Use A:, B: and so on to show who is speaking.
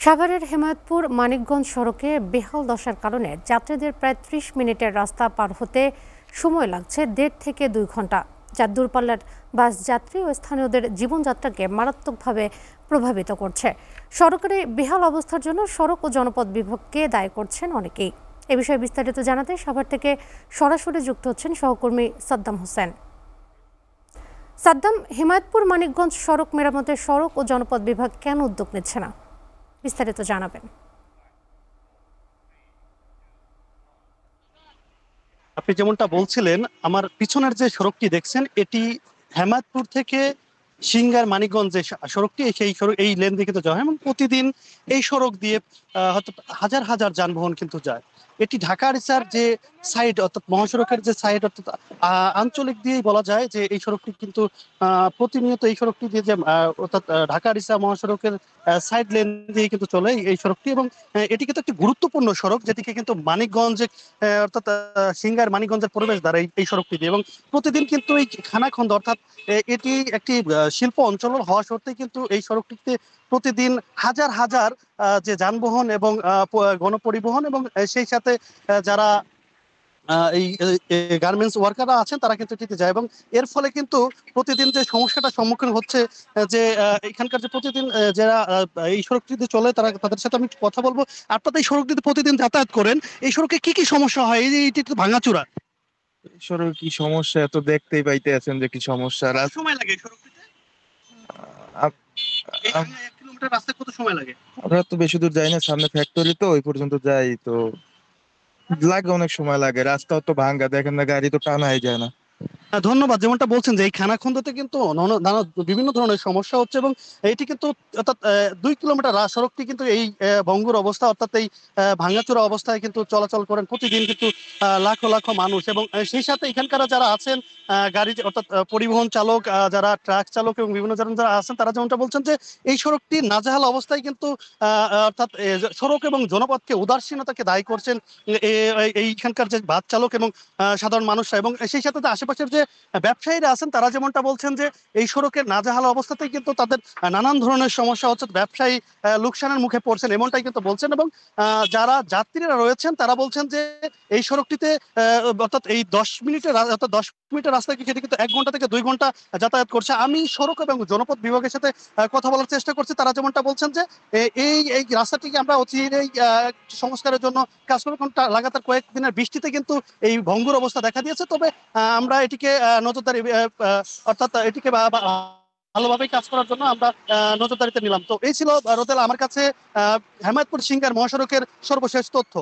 A: সাভারের হেমায়েতপুর মানিকগঞ্জ সড়কে বেহাল দশার কারণে যাত্রীদের প্রায় ৩০ মিনিটের রাস্তা পার হতে সময় লাগছে ১.৫ থেকে ২ ঘন্টা, যা দূরপাল্লার বাস যাত্রী ও স্থানীয়দের জীবনযাত্রাকে মারাত্মকভাবে প্রভাবিত করছে। সড়কের এই বেহাল অবস্থার জন্য সড়ক ও জনপথ বিভাগকে দায়ী করছেন অনেকেই। এ বিষয়ে বিস্তারিত জানাতে সাভার থেকে সরাসরি যুক্ত হচ্ছেন সহকর্মী সাদ্দাম হোসেন। সাদ্দাম, হেমায়েতপুর মানিকগঞ্জ সড়ক মেরামতের সড়ক ও জনপথ বিভাগ কেন উদ্যোগ নিচ্ছে না, বিস্তারিত জানাবেন।
B: আপনি যেমনটা বলছিলেন, আমার পিছনের যে সড়কটি দেখছেন এটি হেমায়েতপুর থেকে সিংগার মানিকগঞ্জ যে সড়কটি, সেই সড়ক এই লেন দিয়ে কিন্তু যাওয়া হয় এবং প্রতিদিন এই সড়ক দিয়ে হয়তো হাজার হাজার যানবাহন কিন্তু যায়। এটি ঢাকা আরিচার যে সাইড, অর্থাৎ মহাসড়কের যে সাইড, অর্থাৎ আঞ্চলিক দিয়েই বলা যায় যে এই সড়কটি কিন্তু প্রতিনিয়ত এই সড়কটি দিয়ে যে অর্থাৎ ঢাকা আরিচা মহাসড়কের সাইড লেন দিয়ে কিন্তু চলে এই সড়কটি। এবং এটি কিন্তু একটি গুরুত্বপূর্ণ সড়ক, যেটিকে কিন্তু মানিকগঞ্জ অর্থাৎ সিংগার মানিকগঞ্জের প্রবেশদ্বার এই সড়কটি দিয়ে। এবং প্রতিদিন কিন্তু এই খানাখন্দ, অর্থাৎ এটি একটি শিল্প অঞ্চল হওয়া সত্ত্বেও কিন্তু এই সড়কটিতে প্রতিদিন হাজার হাজার যে যানবাহন এবং গণপরিবহন এবং সেই সাথে যারা এই গার্মেন্টস ওয়ার্কাররা আছেন তারা কিন্তু এটিতে যায়। এবং এর ফলে কিন্তু প্রতিদিন যে সমস্যাটার সম্মুখীন হচ্ছে, যে এখানকার যে প্রতিদিন যারা এই সড়কটিতে চলে তাদের সাথে আমি একটু কথা বলবো। আপনারা এই সড়কটিতে প্রতিদিন যাতায়াত করেন, এই সড়কে কি কি সমস্যা হয়? এই যে এইটি তো ভাঙাচোরা,
C: সড়ক কি সমস্যা তো দেখতেই পাইতে আছেন যে কি সমস্যা।
B: কত সময় লাগে এই সড়কটিতে?
C: আপ-
B: এই
C: আপ-
B: ভাঙা 1 কিলোমিটার রাস্তায় কত সময় লাগে?
C: আমরা তো বেশি দূর যাই না, সামনে ফ্যাক্টরি তো ওই পর্যন্ত যাই, তো লাগে, অনেক সময় লাগে। রাস্তাও তো ভাঙ্গা, দেখেন না, গাড়ি তো টানাই যায় না।
B: ধন্যবাদ। যেমনটা বলছেন যে এই খানাখন্দতে কিন্তু নানা বিভিন্ন ধরনের সমস্যা হচ্ছে এবং এটি কিন্তু অর্থাৎ 2 কিলোমিটার সড়কটি কিন্তু এই ভঙ্গুর অবস্থা, অর্থাৎ এই ভাঙাচোরা অবস্থায় কিন্তু চলাচল করেন প্রতিদিন কিন্তু লাখো লাখো মানুষ। এবং সেই সাথে এখানকার যারা আছেন গাড়ি অর্থাৎ পরিবহন চালক, যারা ট্রাক চালক এবং বিভিন্ন জন যারা আছেন, তারা যেমনটা বলছেন যে এই সড়কটি নাজেহাল অবস্থায় কিন্তু অর্থাৎ সড়ক এবং জনপথকে উদাসীনতাকে দায়ী করছেন এইখানকার যে বাস চালক এবং সাধারণ মানুষরা। এবং সেই সাথে আশেপাশের যে ব্যবসায়ীরা আছেন তারা যেমনটা বলছেন যে এই সড়কের নাজেহাল অবস্থাতেই কিন্তু তাদের নানান ধরনের সমস্যা হচ্ছে, ব্যবসায়ী লোকসানের মুখে পড়ছেন, এমনটাই কিন্তু বলছেন। এবং যারা যাত্রীরা রয়েছেন তারা বলছেন যে এই সড়কটিতে অর্থাৎ এই 10 মিনিটের অর্থাৎ 10 মিনিটের রাস্তায় সেটি কিন্তু 1 ঘন্টা থেকে 2 ঘন্টা যাতায়াত করছে। আমি সড়ক এবং জনপথ বিভাগের সাথে কথা বলার চেষ্টা করছি। তারা যেমনটা বলছেন যে এই এই রাস্তাটিকে আমরা অচিরেই সংস্কারের জন্য কাজ করব, কারণ লাগাতার কয়েকদিনের বৃষ্টিতে কিন্তু এই ভঙ্গুর অবস্থা দেখা দিয়েছে। তবে আমরা এটিকে নজরদারি অর্থাৎ এটিকে ভালোভাবেই কাজ করার জন্য আমরা নজরদারিতে নিলাম। তো এই ছিল রোদেলা আমার কাছে হেমায়েতপুর সিংগার মহাসড়কের সর্বশেষ তথ্য।